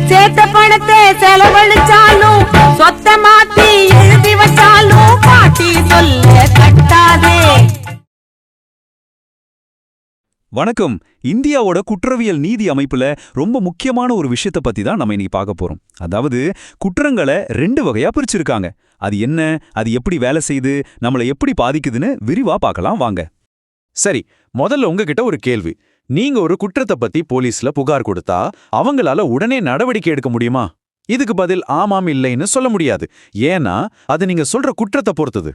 சேர்த்த பணத்தை செலவழிச்சாலும் சொத்த மாத்தி எழுதி வச்சாலும் பாட்டி சொல்ல கட்டாதே. வணக்கம். இந்தியாவோட குற்றவியல் நீதி அமைப்புல ரொம்ப முக்கியமான ஒரு விஷயத்தை பத்தி தான் நம்ம இன்னைக்கு பார்க்க போறோம். அதாவது குற்றங்களை 2 வகையா பிரிச்சிருக்காங்க. அது என்ன, அது எப்படி வேலை செய்யுது, நம்மளை எப்படி பாதிக்குதுன்னு விரிவா பார்க்கலாம் வாங்க. சரி, முதல்ல உங்ககிட்ட ஒரு கேள்வி. நீங்க ஒரு குற்றத்தை பத்தி போலீஸ்ல புகார் கொடுத்தா அவங்களால உடனே நடவடிக்கை எடுக்க முடியுமா? இதுக்கு பதில் ஆமாம் இல்லைன்னு சொல்ல முடியாது. ஏன்னா அது நீங்க சொல்ற குற்றத்தை பொறுத்தது.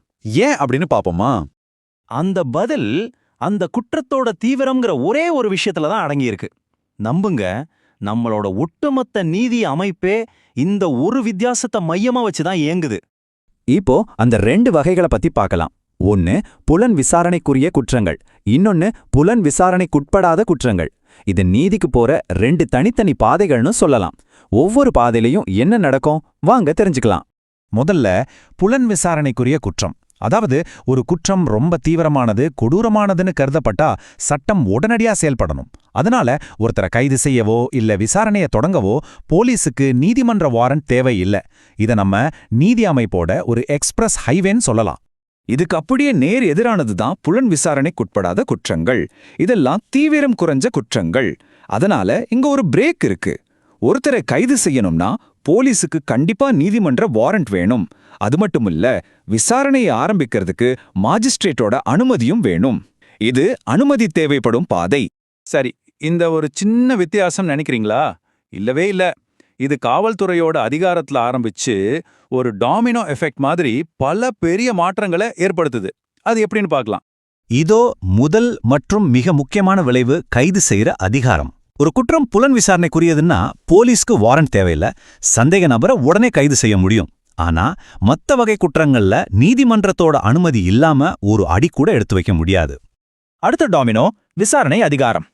ஏன் அப்படின்னு பாப்போமா? அந்த பதில் அந்த குற்றத்தோட தீவிரம்ங்கிற ஒரே ஒரு விஷயத்துல தான் அடங்கியிருக்கு. நம்புங்க, நம்மளோட ஒட்டுமொத்த நீதி அமைப்பே இந்த ஒரு வித்தியாசத்தை மையமா வச்சுதான் இயங்குது. இப்போ அந்த 2 வகைகளை பத்தி பார்க்கலாம். ஒன்னு புலன் விசாரணைக்குரிய குற்றங்கள், இன்னொன்னு புலன் விசாரணைக்குட்படாத குற்றங்கள். இது நீதிக்கு போற 2 தனித்தனி பாதைகள்னு சொல்லலாம். ஒவ்வொரு பாதையிலையும் என்ன நடக்கும் வாங்க தெரிஞ்சுக்கலாம். முதல்ல புலன் விசாரணைக்குரிய குற்றம். அதாவது ஒரு குற்றம் ரொம்ப தீவிரமானது, கொடூரமானதுன்னு கருதப்பட்டா சட்டம் உடனடியா செயல்படணும். அதனால ஒருத்தரை கைது செய்யவோ இல்ல விசாரணையை தொடங்கவோ போலீஸுக்கு நீதிமன்ற வாரண்ட் தேவை இல்ல. இத நம்ம நீதி அமைப்போட ஒரு எக்ஸ்பிரஸ் ஹைவேன்னு சொல்லலாம். இதுக்கு அப்படியே நேர் எதிரானதுதான் புலன் விசாரணைக்குட்படாத குற்றங்கள். இதெல்லாம் தீவிரம் குறைஞ்ச குற்றங்கள். அதனால இங்க ஒரு பிரேக் இருக்கு. ஒருத்தரை கைது செய்யணும்னா போலீஸுக்கு கண்டிப்பா நீதிமன்ற வாரண்ட் வேணும். அது மட்டுமில்ல, விசாரணையை ஆரம்பிக்கிறதுக்கு மாஜிஸ்ட்ரேட்டோட அனுமதியும் வேணும். இது அனுமதி தேவைப்படும் பாதை. சரி, இந்த ஒரு சின்ன வித்தியாசம் நினைக்கிறீங்களா? இல்லவே இல்ல. இது காவல்துறையோட அதிகாரத்துல ஆரம்பிச்சு ஒரு டாமினோ எஃபெக்ட் மாதிரி பல பெரிய மாற்றங்களை ஏற்படுத்துது. அது எப்படின்னு பார்க்கலாம். இதோ முதல் மற்றும் மிக முக்கியமான விளைவு, கைது செய்யற அதிகாரம். ஒரு குற்றம் புலன் விசாரணைக்குரியதுன்னா போலீஸ்க்கு வாரண்ட் தேவையில்ல. சந்தேக நபரை உடனே கைது செய்ய முடியும். ஆனா மத்த வகை குற்றங்கள்ல நீதிமன்றத்தோட அனுமதி இல்லாம ஒரு அடி கூட எடுத்து வைக்க முடியாது. அடுத்த டாமினோ, விசாரணை அதிகாரம்.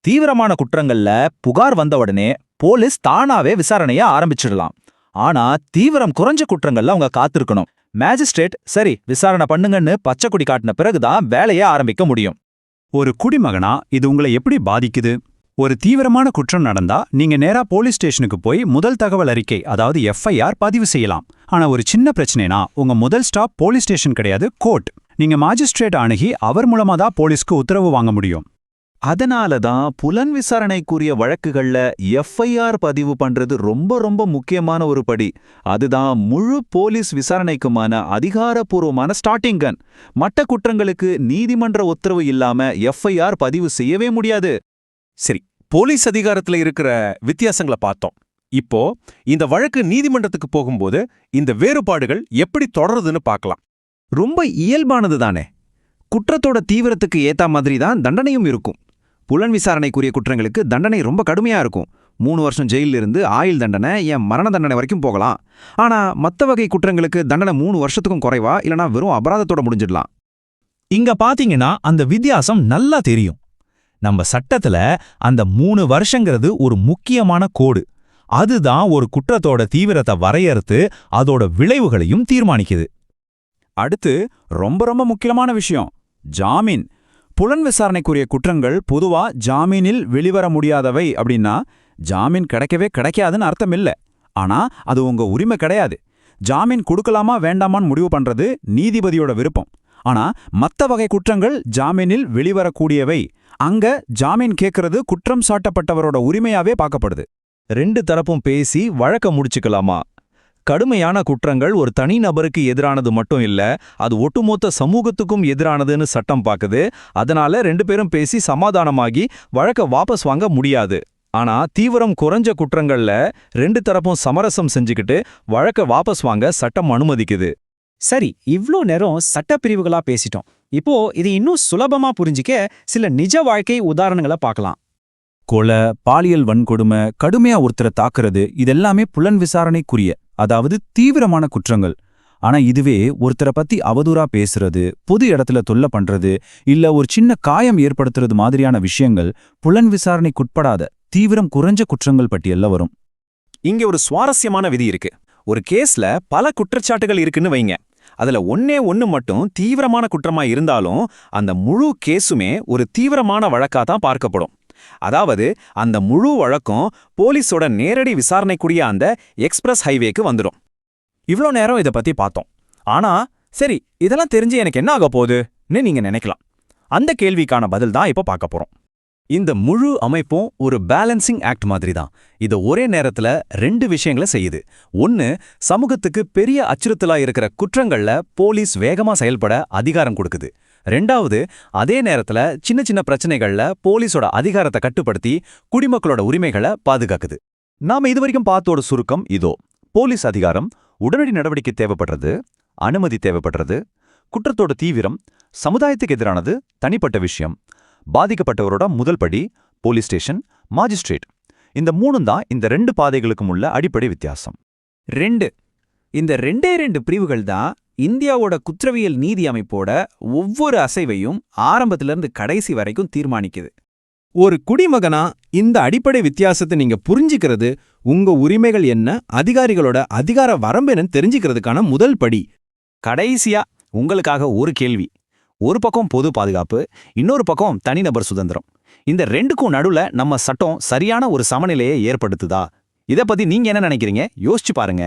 தீவிரமான குற்றங்கள்ல புகார் வந்த உடனே போலீஸ் தானாவே விசாரணைய ஆரம்பிச்சிடலாம். ஆனா தீவிரம் குறைஞ்ச குற்றங்கள்ல அவங்க காத்திருக்கணும். மேஜிஸ்ட்ரேட் சரி விசாரணை பண்ணுங்கன்னு பச்சை கொடி காட்டின பிறகுதான் வேலையை ஆரம்பிக்க முடியும். ஒரு குடிமகனா இது உங்களை எப்படி பாதிக்குது? ஒரு தீவிரமான குற்றம் நடந்தா நீங்க நேரா போலீஸ் ஸ்டேஷனுக்கு போய் முதல் தகவல் அறிக்கை, அதாவது எஃப்ஐஆர் பதிவு செய்யலாம். ஆனா ஒரு சின்ன பிரச்சனைனா உங்க முதல் ஸ்டாப் போலீஸ் ஸ்டேஷன் கிடையாது, கோர்ட். நீங்க மாஜிஸ்ட்ரேட் அணுகி அவர் மூலமா தான் போலீஸ்க்கு உத்தரவு வாங்க முடியும். அதனால தான் புலன் விசாரணைக்குரிய வழக்குகள்ல எஃப்ஐஆர் பதிவு பண்றது ரொம்ப ரொம்ப முக்கியமான ஒரு படி. அதுதான் முழு போலீஸ் விசாரணைக்குமான அதிகாரப்பூர்வமான ஸ்டார்டிங் கன். மற்ற குற்றங்களுக்கு நீதிமன்ற உத்தரவு இல்லாம எஃப்ஐஆர் பதிவு செய்யவே முடியாது. சரி, போலீஸ் அதிகாரத்துல இருக்கிற வித்தியாசங்களை பார்த்தோம். இப்போ இந்த வழக்கு நீதிமன்றத்துக்கு போகும்போது இந்த வேறுபாடுகள் எப்படி தொடருதுன்னு பார்க்கலாம். ரொம்ப இயல்பானது தானே. குற்றத்தோட தீவிரத்துக்கு ஏத்தா மாதிரி தான் தண்டனையும் இருக்கும். புலன் விசாரணைக்குரிய குற்றங்களுக்கு தண்டனை ரொம்ப கடுமையா இருக்கும். 3 வருஷம் ஜெயிலில் இருந்து ஆயுள் தண்டனை, ஏன் மரண தண்டனை வரைக்கும் போகலாம். ஆனா மத்த வகை குற்றங்களுக்கு தண்டனை 3 வருஷத்துக்கும் குறைவா இல்லனா வெறும் அபராதத்தோட முடிஞ்சிடலாம். இங்க பாத்தீங்கன்னா அந்த வித்தியாசம் நல்லா தெரியும். நம்ம சட்டத்துல அந்த 3 வருஷங்கிறது ஒரு முக்கியமான கோடு. அதுதான் ஒரு குற்றத்தோட தீவிரத்தை வரையறுத்து அதோட விளைவுகளையும் தீர்மானிக்குது. அடுத்து ரொம்ப ரொம்ப முக்கியமான விஷயம், ஜாமீன். புலன் விசாரணைக்குரிய குற்றங்கள் பொதுவா ஜாமீனில் வெளிவர முடியாதவை. அப்படின்னா ஜாமீன் கிடைக்கவே கிடைக்காதுன்னு அர்த்தம் இல்ல. ஆனா அது உங்க உரிமை கிடையாது. ஜாமீன் கொடுக்கலாமா வேண்டாமான்னு முடிவு பண்றது நீதிபதியோட விருப்பம். ஆனா மத்த வகை குற்றங்கள் ஜாமீனில் வெளிவரக்கூடியவை. அங்க ஜாமீன் கேட்கறது குற்றம் சாட்டப்பட்டவரோட உரிமையாவே பார்க்கப்படுது. 2 தரப்பும் பேசி வழக்க முடிச்சுக்கலாமா? கடுமையான குற்றங்கள் ஒரு தனி நபருக்கு எதிரானது மட்டும் இல்ல, அது ஒட்டுமொத்த சமூகத்துக்கும் எதிரானதுன்னு சட்டம் பாக்குது. அதனால 2 பேரும் பேசி சமாதானமாகி வழக்க வாபஸ் வாங்க முடியாது. ஆனா தீவிரம் குறைஞ்ச குற்றங்கள்ல 2 தரப்பும் சமரசம் செஞ்சுக்கிட்டு வழக்க வாபஸ் வாங்க சட்டம் அனுமதிக்குது. சரி, இவ்ளோ நேரம் சட்டப்பிரிவுகளா பேசிட்டோம். இப்போ இது இன்னும் சுலபமா புரிஞ்சிக்க சில நிஜ வாழ்க்கை உதாரணங்களை பார்க்கலாம். கொலை, பாலியல் வன்கொடுமை, கடுமையா ஒருத்தரை தாக்குறது, இதெல்லாமே புலன் விசாரணைக்குரிய, அதாவது தீவிரமான குற்றங்கள். ஆனா இதுவே ஒருத்தரை பத்தி அவதூறா பேசுறது, பொது இடத்துல தொல்லை பண்றது, இல்ல ஒரு சின்ன காயம் ஏற்படுத்துறது மாதிரியான விஷயங்கள் புலன் விசாரணைக்குட்படாத தீவிரம் குறைஞ்ச குற்றங்கள் பட்டியல்ல வரும். இங்க ஒரு சுவாரஸ்யமான விதி இருக்கு. ஒரு கேஸ்ல பல குற்றச்சாட்டுகள் இருக்குன்னு வைங்க. அதுல ஒன்னே ஒன்னு மட்டும் தீவிரமான குற்றமா இருந்தாலும் அந்த முழு கேஸுமே ஒரு தீவிரமான வழக்கா தான் பார்க்கப்படும். அதாவது அந்த முழு வழக்கம் போலீஸோட நேரடி விசாரணைக்குரிய அந்த எக்ஸ்பிரஸ் ஹைவேக்கு வந்துடும். இவ்ளோ நேரம் இத பத்தி பார்த்தோம். ஆனா சரி, இதெல்லாம் தெரிஞ்சு எனக்கு என்ன ஆக போகுதுன்னு நீங்க நினைக்கலாம். அந்த கேள்விக்கான பதில் தான் இப்ப பார்க்க போறோம். இந்த முழு அமைப்பும் ஒரு பேலன்சிங் ஆக்ட் மாதிரி தான். இது ஒரே நேரத்துல 2 விஷயங்களை செய்யுது. ஒன்னு, சமூகத்துக்கு பெரிய அச்சுறுத்தலா இருக்கிற குற்றங்கள்ல போலீஸ் வேகமா செயல்பட அதிகாரம் கொடுக்குது. 2வது, அதே நேரத்துல சின்ன சின்ன பிரச்சனைகள்ல போலீஸோட அதிகாரத்தை கட்டுப்படுத்தி குடிமக்களோட உரிமைகளை பாதுகாக்குது. நாம இதுவரைக்கும் பார்த்தோட சுருக்கம் இதோ. போலீஸ் அதிகாரம், உடனடி நடவடிக்கை தேவைப்படுறது, அனுமதி தேவைப்படுறது, குற்றத்தோட தீவிரம், சமுதாயத்துக்கு எதிரானது, தனிப்பட்ட விஷயம், பாதிக்கப்பட்டவரோட முதல் படி, போலீஸ் ஸ்டேஷன், மாஜிஸ்ட்ரேட். இந்த 3 தான் இந்த 2 பாதைகளுக்கும் உள்ள அடிப்படை வித்தியாசம். 2. இந்த 2 பிரிவுகள் தான் இந்தியாவோட குற்றவியல் நீதி அமைப்போட ஒவ்வொரு அசைவையும் ஆரம்பத்திலிருந்து கடைசி வரைக்கும் தீர்மானிக்குது. ஒரு குடிமகனா இந்த அடிப்படை வித்தியாசத்தை நீங்க புரிஞ்சிக்கிறது உங்க உரிமைகள் என்ன, அதிகாரிகளோட அதிகார வரம்பு என்னன்னு தெரிஞ்சுக்கிறதுக்கான முதல் படி. கடைசியா உங்களுக்காக ஒரு கேள்வி. ஒரு பக்கம் பொது பாதுகாப்பு, இன்னொரு பக்கம் தனிநபர் சுதந்திரம். இந்த 2க்கும் நடுவுல நம்ம சட்டம் சரியான ஒரு சமநிலையை ஏற்படுத்துதா? இத பத்தி நீங்க என்ன நினைக்கிறீங்க? யோசிச்சு பாருங்க.